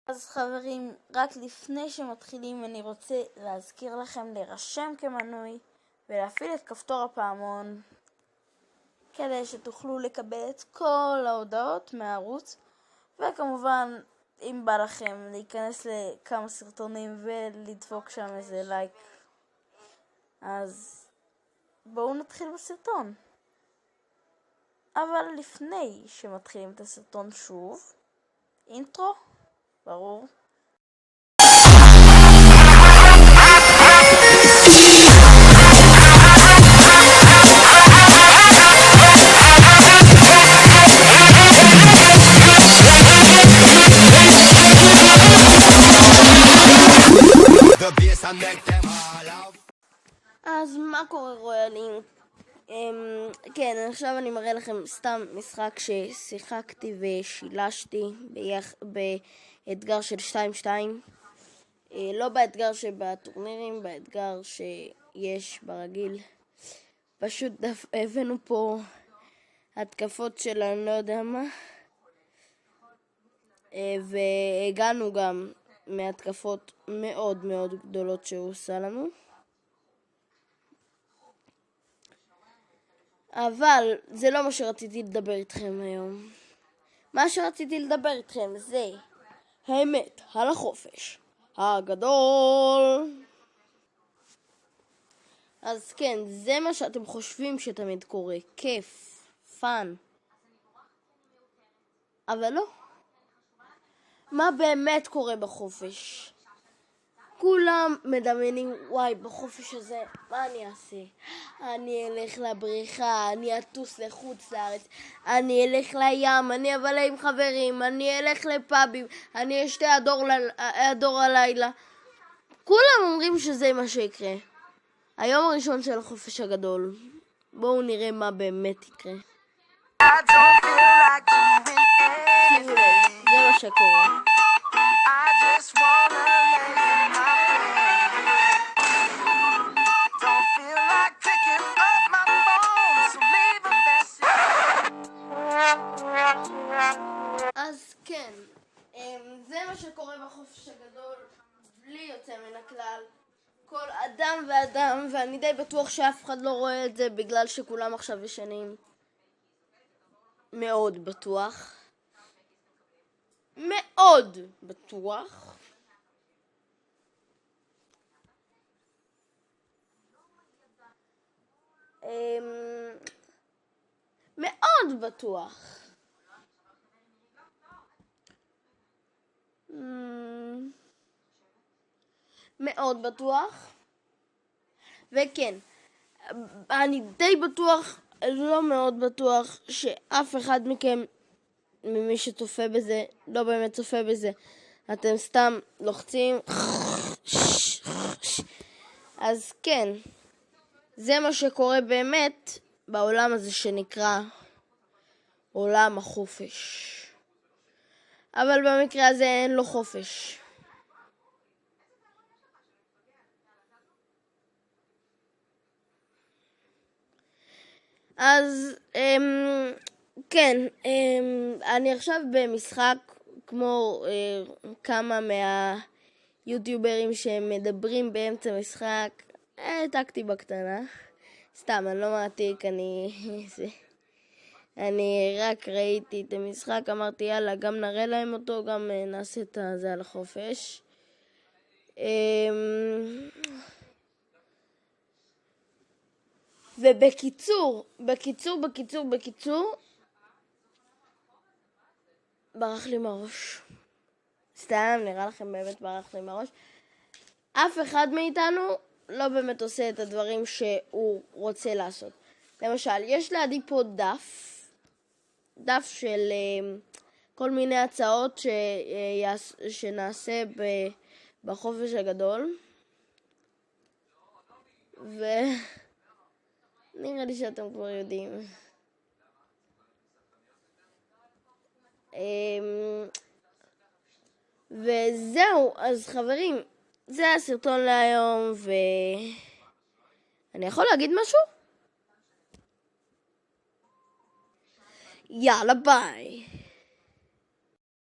אז חברים, רק לפני שמתחילים אני רוצה להזכיר לכם להירשם כמנוי ולהפעיל את כפתור הפעמון כדי שתוכלו לקבל את כל ההודעות מהערוץ, וכמובן אם בא לכם להיכנס לכמה סרטונים ולדפוק שם איזה לייק. אז בואו נתחיל בסרטון. אבל לפני שמתחילים את הסרטון שוב, אינטרו, ברור. אז מה קורה רויאלים? כן, עכשיו אני מראה לכם סתם משחק ששיחקתי ושילשתי באתגר של 2-2. לא באתגר שבטורנירים, באתגר שיש ברגיל. פשוט הבאנו פה התקפות של אני לא יודע מה, והגענו גם מהתקפות מאוד מאוד גדולות שהוא עושה לנו. אבל זה לא מה שרציתי לדבר איתכם היום. מה שרציתי לדבר איתכם זה האמת על החופש הגדול. אז כן, זה מה שאתם חושבים שתמיד קורה, כיף, פן. אבל לא. מה באמת קורה בחופש? כולם מדמיינים, וואי, בחופש הזה, מה אני אעשה? אני אלך לבריכה, אני אטוס לחוץ לארץ, אני אלך לים, אני אבלה עם חברים, אני אלך לפאבים, אני אשתה הדור הלילה. כולם אומרים שזה מה שיקרה. היום הראשון של החופש הגדול. בואו נראה מה באמת יקרה. שימו לב, זה מה שקורה. אז כן, זה מה שקורה בחופש הגדול, בלי יוצא מן הכלל. כל אדם ואדם, ואני די בטוח שאף אחד לא רואה את זה בגלל שכולם עכשיו ישנים. מאוד בטוח. מאוד בטוח. מאוד בטוח. מאוד בטוח. וכן, אני די בטוח, לא מאוד בטוח, שאף אחד מכם, ממי שצופה בזה, לא באמת צופה בזה. אתם סתם לוחצים. אז כן, זה מה שקורה באמת בעולם הזה שנקרא עולם החופש. אבל במקרה הזה אין לו חופש. אז כן, אני עכשיו במשחק כמו כמה מהיוטיוברים שמדברים באמצע משחק. העתקתי בקטנה. סתם, אני לא מעתיק, אני רק ראיתי את המשחק, אמרתי יאללה, גם נראה להם אותו, גם נעשה את זה על החופש. ובקיצור, ברח לי מהראש. סתם, נראה לכם באמת ברח לי מהראש. אף אחד מאיתנו לא באמת עושה את הדברים שהוא רוצה לעשות. למשל, יש לידי פה דף של כל מיני הצעות שנעשה בחופש הגדול. ונראה לי שאתם כבר יודעים. וזהו, אז חברים, זה הסרטון להיום, ואני יכול להגיד משהו? יאללה ביי.